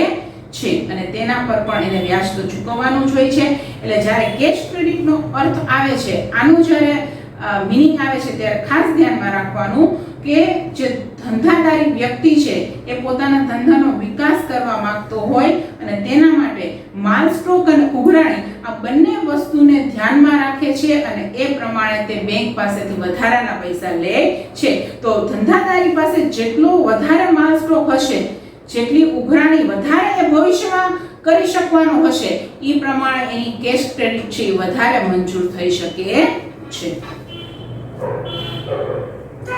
S1: છે. અને તેના પર પણ એને વ્યાજ તો ચૂકવવાનું જ હોય છે. એટલે જ્યારે કેશ ક્રેડિટનો અર્થ આવે છે, આનું જ્યારે મીનિંગ આવે છે ત્યારે ખાસ ધ્યાનમાં રાખવાનું કે જે ધંધાદારી વ્યક્તિ છે એ પોતાના ધંધાનો વિકાસ કરવા માંગતો હોય અને તેના માટે માલ સ્ટોક અને ઉઘરાણી આ બંને વસ્તુને ધ્યાનમાં રાખે છે અને એ પ્રમાણે તે બેંક પાસેથી વધારાના પૈસા લે છે. તો ધંધાદારી પાસે જેટલો વધારે માલ સ્ટોક હશે, જેટલી ઉઘરાણી વધારે એ ભવિષ્યમાં કરી શકવાનો હશે એ પ્રમાણે એની કેશ ક્રેડિટ છે એ વધારે મંજૂર થઈ શકે છે.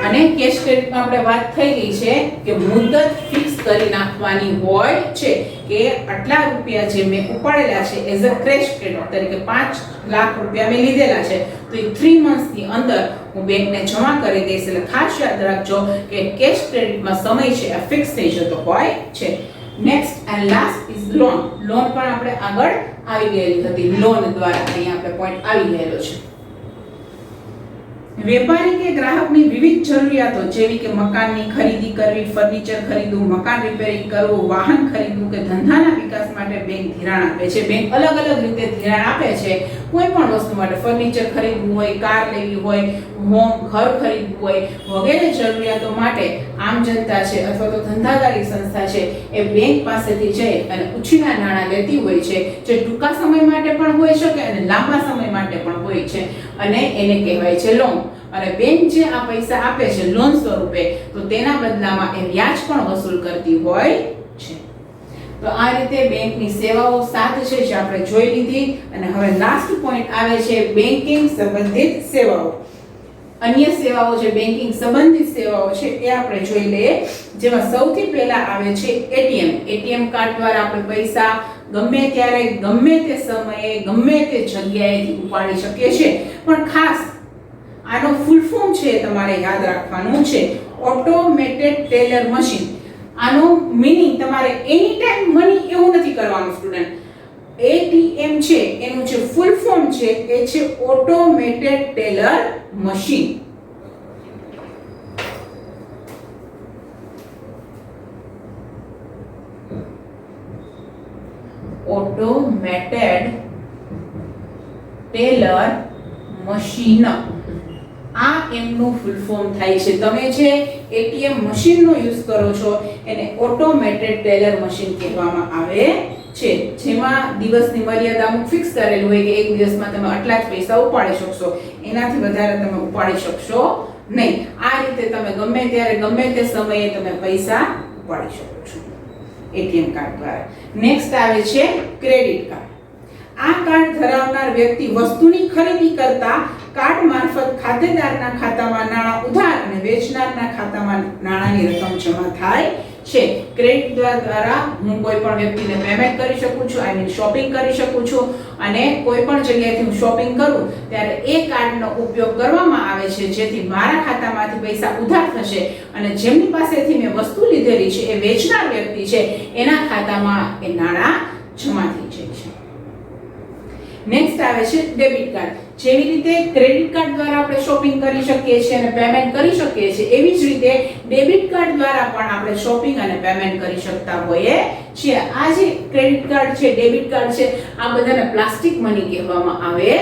S1: અને કેશ ક્રેડિટમાં આપણે વાત થઈ ગઈ છે કે મુદત ફિક્સ કરી નાખવાની હોય છે કે આટલા રૂપિયા જે મેં ઉપાડેલા છે એઝ અ કેશ ક્રેડિટ તરીકે 5 લાખ રૂપિયા મેં લીધેલા છે તો એ 3 મંથની અંદર હું બેંકને જમા કરી દઈશ. એટલે ખાસ યાદ રાખજો કે કેશ ક્રેડિટમાં સમય છે આ ફિક્સ થઈ જતો હોય છે. Next and last is loan. Loan પણ આપણે આગળ આવી ગયેલી હતી. લોન દ્વારા અહીંયા આપણે પોઈન્ટ આવી ગયેલો છે. વેપારી કે ગ્રાહકની વિવિધ જરૂરિયાતો જેવી કે મકાનની ખરીદી કરવી, ફર્નિચર ખરીદવું, મકાન રિપેરિંગ કરવું, વાહન ખરીદવું કે ધંધાના વિકાસ માટે બેંક ધિરાણ આપે છે. બેંક અલગ અલગ રીતે ધિરાણ આપે છે. કોઈ પણ વસ્તુ માટે ફર્નિચર ખરીદવું હોય, કાર લેવી હોય, ઘર ખરીદવું હોય વગેરે જરૂરિયાતો માટે આમ જનતા છે અથવા તો ધંધાદારી સંસ્થા છે એ બેંક પાસેથી જઈ અને ઉછીના નાણાં લેતી હોય છે, જે ટૂંકા સમય માટે પણ હોઈ શકે અને લાંબા સમય માટે પણ હોય છે અને એને કહેવાય છે લોન. અને બેંક જે આ પૈસા આપે છે લોન સ્વરૂપે તો તેના બદલામાં એ વ્યાજ પણ વસૂલ કરતી હોય છે. તો આ રીતે બેંકની સેવાઓ 7 છે જે આપણે જોઈ લીધી. અને હવે લાસ્ટ પોઈન્ટ આવે છે બેન્કિંગ સંબંધિત સેવાઓ. અન્ય સેવાઓ જે બેન્કિંગ સંબંધિત સેવાઓ છે એ આપણે જોઈ લઈએ. જેમાં સૌથી પહેલા આવે છે એટીએમ. એટીએમ કાર્ડ દ્વારા આપણે પૈસા ગમે ત્યારે ગમે તે સમયે ગમે તે જગ્યાએથી ઉપાડી શકીએ છીએ. પણ ખાસ આનો ફૂલ ફોર્મ છે તમારે યાદ રાખવાનું છે ઓટોમેટેડ ટેલર મશીન. આનો મીનિંગ તમારે એની ટાઈમ મની એવું નથી કરવાનું સ્ટુડન્ટ. એટીએમ છે એનું જે ફૂલ ફોર્મ છે એ છે automated teller machine. Automated teller machine આ એમનું ફૂલ ફોર્મ થાય છે. તમે જે એટીએમ મશીનનો યુઝ કરો છો એને ઓટોમેટેડ ટેલર મશીન કહેવામાં આવે છે. જેમાં દિવસની મર્યાદા અમુક ફિક્સ કરેલું હોય કે એક દિવસમાં તમે આટલા જ પૈસા ઉપાડી શકશો, એનાથી વધારે તમે ઉપાડી શકશો નહીં. આ રીતે તમે ગમે ત્યારે ગમે તે સમયે તમે પૈસા ઉપાડી શકો છો એટીએમ કાર્ડ દ્વારા. નેક્સ્ટ આવે છે ક્રેડિટ કાર્ડ. આ કાર્ડ ધરાવનાર વ્યક્તિ વસ્તુની ખરીદી કરતા કાર્ડ મારફત ખાતેદારના ખાતામાં નાણાં ઉધાર અને વેચનારના ખાતામાં નાણાંની રકમ જમા થાય છે. ક્રેડિટ દ્વારા હું કોઈ પણ વ્યક્તિને પેમેન્ટ કરી શકું છું, આઈ મીન શોપિંગ કરી શકું છું. અને કોઈ પણ જગ્યાએથી હું શોપિંગ કરું ત્યારે એ કાર્ડનો ઉપયોગ કરવામાં આવે છે જેથી મારા ખાતામાંથી પૈસા ઉધાર થશે અને જેમની પાસેથી મેં વસ્તુ લીધેલી છે એ વેચનાર વ્યક્તિ છે એના ખાતામાં એ નાણાં જમા થઈ જાય છે. નેક્સ્ટ આવે છે ડેબિટ કાર્ડ. જેવી રીતે ક્રેડિટ કાર્ડ દ્વારા આપણે શોપિંગ કરી શકીએ છીએ અને પેમેન્ટ કરી શકીએ છીએ, એવી જ રીતે ડેબિટ કાર્ડ દ્વારા પણ આપણે શોપિંગ અને પેમેન્ટ કરી શકતા હોઈએ છીએ. આ જે ક્રેડિટ કાર્ડ છે, ડેબિટ કાર્ડ છે, આ બધાને પ્લાસ્ટિક મની કહેવામાં આવે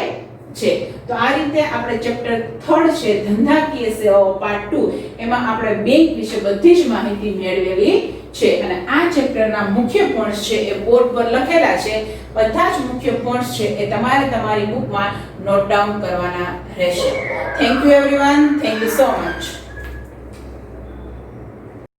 S1: છે. તો આ રીતે આપણે ચેપ્ટર 3 છે ધંધાકીય સેવાઓ પાર્ટ 2 એમાં આપણે બેંક વિશે બધી જ માહિતી મેળવેલી છે. અને આ ચેપ્ટરના મુખ્ય પોઈન્ટ્સ છે એ બોર્ડ પર લખેલા છે. બધા જ મુખ્ય પોઈન્ટ્સ છે એ તમારે તમારી બુકમાં નોટ ડાઉન કરવાના રહેશે. Thank you everyone. Thank you so much.